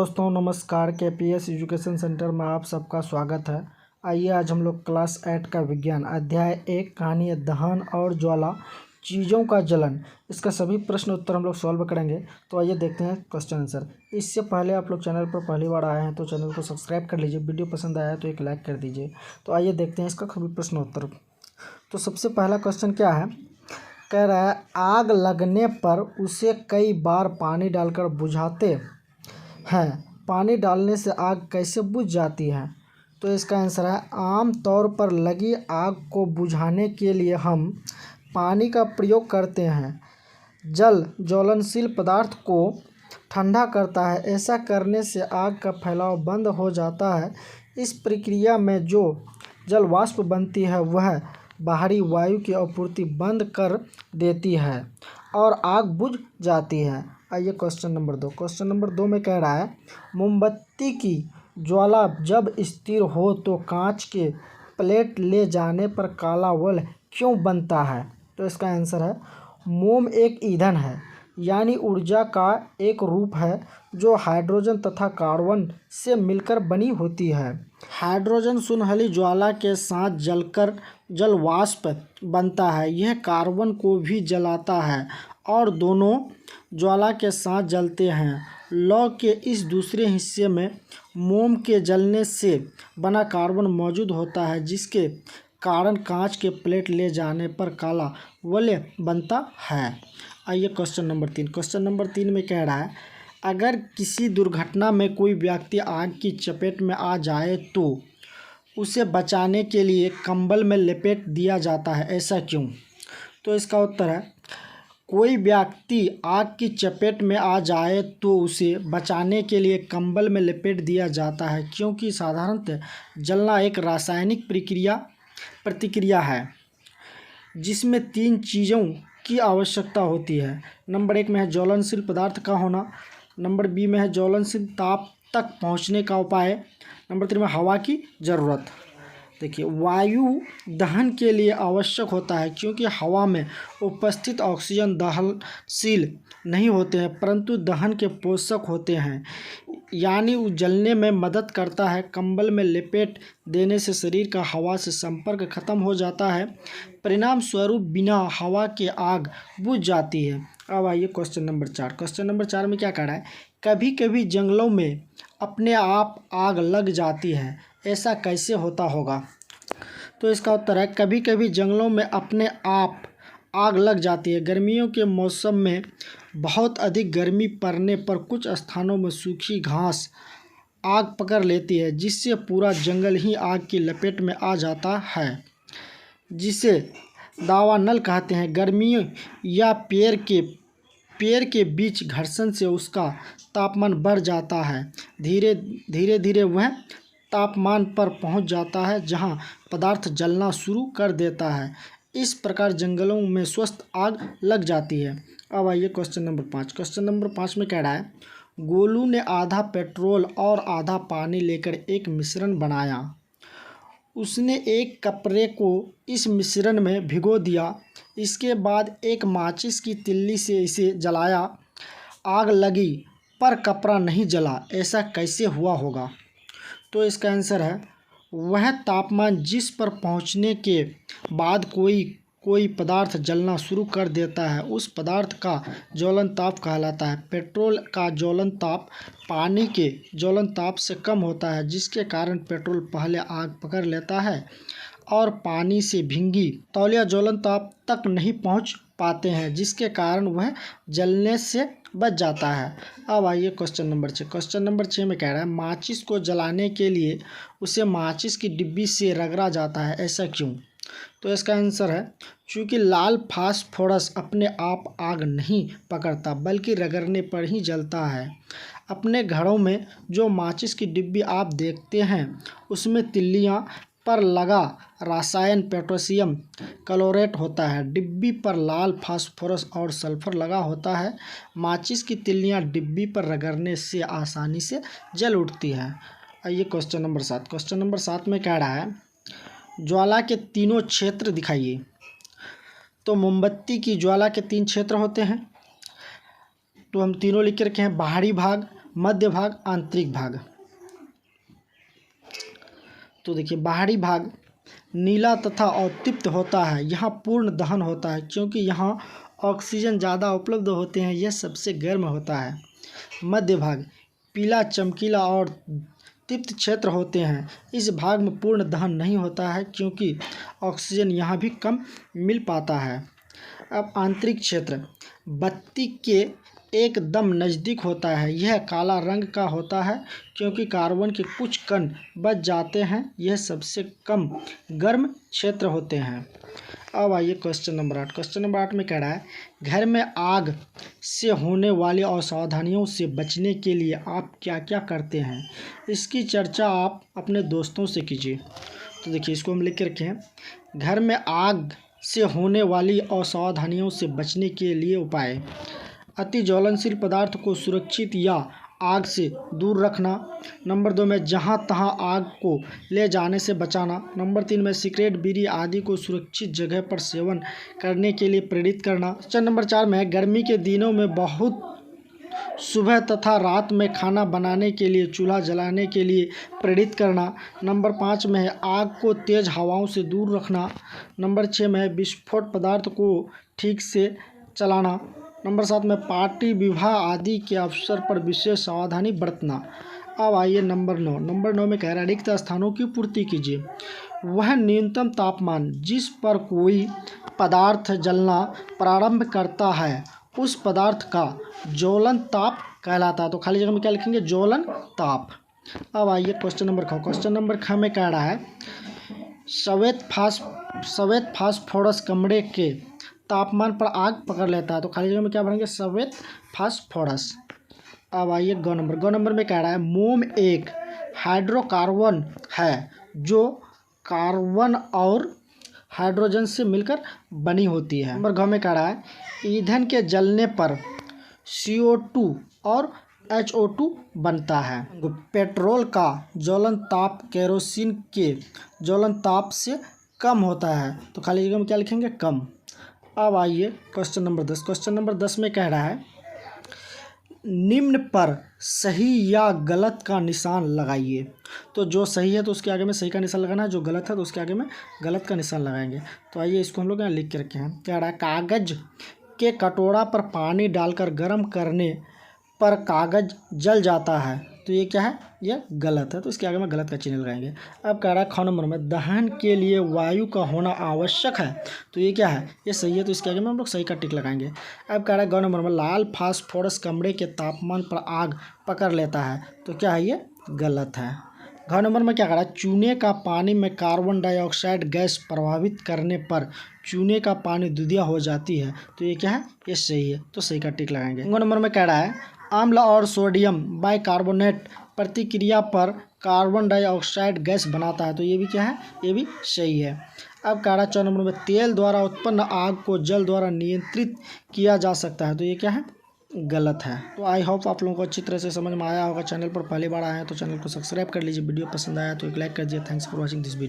दोस्तों नमस्कार। KPS education centre में आप सबका स्वागत है। आइए आज हम लोग क्लास 8 का विज्ञान अध्याय 1 कहानी दहन और ज्वाला चीज़ों का जलन, इसका सभी प्रश्न उत्तर हम लोग सॉल्व करेंगे। तो आइए देखते हैं क्वेश्चन आंसर। इससे पहले आप लोग चैनल पर पहली बार आए हैं तो चैनल को सब्सक्राइब कर लीजिए, वीडियो पसंद आया है तो एक लाइक कर दीजिए। तो आइए देखते हैं इसका सभी प्रश्न उत्तर। तो सबसे पहला क्वेश्चन क्या है, कह रहा है आग लगने पर उसे कई बार पानी डालकर बुझाते हैं, पानी डालने से आग कैसे बुझ जाती है। तो इसका आंसर है आम तौर पर लगी आग को बुझाने के लिए हम पानी का प्रयोग करते हैं। जल ज्वलनशील पदार्थ को ठंडा करता है, ऐसा करने से आग का फैलाव बंद हो जाता है। इस प्रक्रिया में जो जल वाष्प बनती है वह बाहरी वायु की आपूर्ति बंद कर देती है और आग बुझ जाती है। आइए क्वेश्चन नंबर 2। क्वेश्चन नंबर 2 में कह रहा है मोमबत्ती की ज्वाला जब स्थिर हो तो कांच के प्लेट ले जाने पर काला वलय क्यों बनता है। तो इसका आंसर है मोम एक ईंधन है, यानी ऊर्जा का एक रूप है जो हाइड्रोजन तथा कार्बन से मिलकर बनी होती है। हाइड्रोजन सुनहली ज्वाला के साथ जलकर जल वाष्प बनता है। यह कार्बन को भी जलाता है और दोनों ज्वाला के साथ जलते हैं। लौ के इस दूसरे हिस्से में मोम के जलने से बना कार्बन मौजूद होता है, जिसके कारण कांच के प्लेट ले जाने पर काला वलय बनता है। आइए क्वेश्चन नंबर 3। क्वेश्चन नंबर 3 में कह रहा है अगर किसी दुर्घटना में कोई व्यक्ति आग की चपेट में आ जाए तो उसे बचाने के लिए कंबल में लपेट दिया जाता है, ऐसा क्यों। तो इसका उत्तर है कोई व्यक्ति आग की चपेट में आ जाए तो उसे बचाने के लिए कंबल में लपेट दिया जाता है, क्योंकि साधारणतः जलना एक रासायनिक प्रतिक्रिया है जिसमें 3 चीज़ों की आवश्यकता होती है। नंबर 1 में है ज्वलनशील पदार्थ का होना, नंबर बी में है ज्वलनशील ताप तक पहुंचने का उपाय, नंबर 3 में हवा की ज़रूरत। देखिए वायु दहन के लिए आवश्यक होता है क्योंकि हवा में उपस्थित ऑक्सीजन दहनशील नहीं होते हैं परंतु दहन के पोषक होते हैं, यानी जलने में मदद करता है। कंबल में लपेट देने से शरीर का हवा से संपर्क खत्म हो जाता है, परिणाम स्वरूप बिना हवा के आग बुझ जाती है। अब आइए क्वेश्चन नंबर 4। क्वेश्चन नंबर 4 में क्या कह रहा है कभी कभी जंगलों में अपने आप आग लग जाती है, ऐसा कैसे होता होगा। तो इसका उत्तर है कभी कभी जंगलों में अपने आप आग लग जाती है। गर्मियों के मौसम में बहुत अधिक गर्मी पड़ने पर कुछ स्थानों में सूखी घास आग पकड़ लेती है, जिससे पूरा जंगल ही आग की लपेट में आ जाता है, जिसे दावानल कहते हैं। गर्मी या पेड़ के बीच घर्षण से उसका तापमान बढ़ जाता है, धीरे धीरे वह तापमान पर पहुंच जाता है जहां पदार्थ जलना शुरू कर देता है। इस प्रकार जंगलों में स्वस्थ आग लग जाती है। अब आइए क्वेश्चन नंबर 5। क्वेश्चन नंबर 5 में कह रहा है गोलू ने आधा पेट्रोल और आधा पानी लेकर एक मिश्रण बनाया। उसने एक कपड़े को इस मिश्रण में भिगो दिया, इसके बाद एक माचिस की तिल्ली से इसे जलाया। आग लगी पर कपड़ा नहीं जला, ऐसा कैसे हुआ होगा। तो इसका आंसर है वह तापमान जिस पर पहुंचने के बाद कोई पदार्थ जलना शुरू कर देता है उस पदार्थ का ज्वलन ताप कहलाता है। पेट्रोल का ज्वलन ताप पानी के ज्वलन ताप से कम होता है, जिसके कारण पेट्रोल पहले आग पकड़ लेता है और पानी से भींगी तौलिया ज्वलन ताप तक नहीं पहुंच पाते हैं, जिसके कारण वह जलने से बच जाता है। अब आइए क्वेश्चन नंबर 6। क्वेश्चन नंबर 6 में कह रहा है माचिस को जलाने के लिए उसे माचिस की डिब्बी से रगड़ा जाता है, ऐसा क्यों। तो इसका आंसर है चूँकि लाल फास्फोरस अपने आप आग नहीं पकड़ता बल्कि रगड़ने पर ही जलता है। अपने घरों में जो माचिस की डिब्बी आप देखते हैं उसमें तिल्लियाँ पर लगा रसायन पोटेशियम क्लोराइड होता है। डिब्बी पर लाल फास्फोरस और सल्फर लगा होता है। माचिस की तिल्लियाँ डिब्बी पर रगड़ने से आसानी से जल उठती है। आइए क्वेश्चन नंबर 7। क्वेश्चन नंबर 7 में कह रहा है ज्वाला के तीनों क्षेत्र दिखाइए। तो मोमबत्ती की ज्वाला के 3 क्षेत्र होते हैं, तो हम तीनों लिख के रखे हैं बाहरी भाग, मध्य भाग, आंतरिक भाग। तो देखिए बाहरी भाग नीला तथा अतृप्त होता है, यहाँ पूर्ण दहन होता है क्योंकि यहाँ ऑक्सीजन ज़्यादा उपलब्ध होते हैं, यह सबसे गर्म होता है। मध्य भाग पीला, चमकीला और तृप्त क्षेत्र होते हैं, इस भाग में पूर्ण दहन नहीं होता है क्योंकि ऑक्सीजन यहाँ भी कम मिल पाता है। अब आंतरिक क्षेत्र बत्ती के एकदम नज़दीक होता है, यह काला रंग का होता है क्योंकि कार्बन के कुछ कण बच जाते हैं, यह सबसे कम गर्म क्षेत्र होते हैं। अब आइए क्वेश्चन नंबर 8। क्वेश्चन नंबर 8 में कह रहा है घर में आग से होने वाली असावधानियों से बचने के लिए आप क्या क्या करते हैं, इसकी चर्चा आप अपने दोस्तों से कीजिए। तो देखिए इसको हम लिख के रखे हैं, घर में आग से होने वाली असावधानियों से बचने के लिए उपाय। अति ज्वलनशील पदार्थ को सुरक्षित या आग से दूर रखना। नंबर 2 में जहाँ तहाँ आग को ले जाने से बचाना। नंबर 3 में सिगरेट, बीड़ी आदि को सुरक्षित जगह पर सेवन करने के लिए प्रेरित करना। क्वेश्चन नंबर 4 में गर्मी के दिनों में बहुत सुबह तथा रात में खाना बनाने के लिए चूल्हा जलाने के लिए प्रेरित करना। नंबर 5 में आग को तेज़ हवाओं से दूर रखना। नंबर 6 में विस्फोट पदार्थ को ठीक से चलाना। नंबर 7 में पार्टी, विवाह आदि के अवसर पर विशेष सावधानी बरतना। अब आइए नंबर 9। नंबर 9 में कह रहा है रिक्त स्थानों की पूर्ति कीजिए। वह न्यूनतम तापमान जिस पर कोई पदार्थ जलना प्रारंभ करता है उस पदार्थ का ज्वलन ताप कहलाता है। तो खाली जगह में क्या लिखेंगे, ज्वलन ताप। अब आइए क्वेश्चन नंबर ख। क्वेश्चन नंबर ख में कह रहा है श्वेत फास्फोरस कमरे के तापमान पर आग पकड़ लेता है। तो खाली जगह में क्या भरेंगे, श्वेत फास्फोरस। अब आइए ग नंबर में कह रहा है मोम एक हाइड्रोकार्बन है जो कार्बन और हाइड्रोजन से मिलकर बनी होती है। नंबर घ में कह रहा है ईंधन के जलने पर CO2 और HO2 बनता है। पेट्रोल का ज्वलन ताप केरोसिन के ज्वलन ताप से कम होता है। तो खाली जगह में क्या लिखेंगे, कम। अब आइए क्वेश्चन नंबर 10। क्वेश्चन नंबर 10 में कह रहा है निम्न पर सही या गलत का निशान लगाइए। तो जो सही है तो उसके आगे में सही का निशान लगाना है, जो गलत है तो उसके आगे में गलत का निशान लगाएंगे। तो आइए इसको हम लोग यहाँ लिख के रखे हैं। कह रहा है कागज़ के कटोरा पर पानी डालकर गर्म करने पर कागज़ जल जाता है। तो ये क्या है, ये गलत है, तो इसके आगे में गलत का चिन्ह लगाएंगे। अब कह रहा है ख नंबर में दहन के लिए वायु का होना आवश्यक है। तो ये क्या है, ये सही है, तो इसके आगे में हम लोग सही का टिक लगाएंगे। अब कह रहा है ग नंबर में लाल फास्फोरस कमरे के तापमान पर आग पकड़ लेता है। तो क्या है, ये गलत है। घ नंबर में क्या कह रहा है चूने का पानी में कार्बन डाइऑक्साइड गैस प्रभावित करने पर चूने का पानी दूधिया हो जाती है। तो ये क्या है, ये सही है, तो सही का टिक लगाएंगे। ग नंबर में कह रहा है अम्ल और सोडियम बाइकार्बोनेट प्रतिक्रिया पर कार्बन डाइऑक्साइड गैस बनाता है। तो ये भी क्या है, ये भी सही है। अब कह रहा है 4 नंबर में तेल द्वारा उत्पन्न आग को जल द्वारा नियंत्रित किया जा सकता है। तो ये क्या है, गलत है। तो आई होप आप लोगों को अच्छी तरह से समझ में आया होगा। चैनल पर पहली बार आए हैं तो चैनल को सब्सक्राइब कर लीजिए। वीडियो पसंद आया तो एक लाइक कर दीजिए। Thanks for watching this video.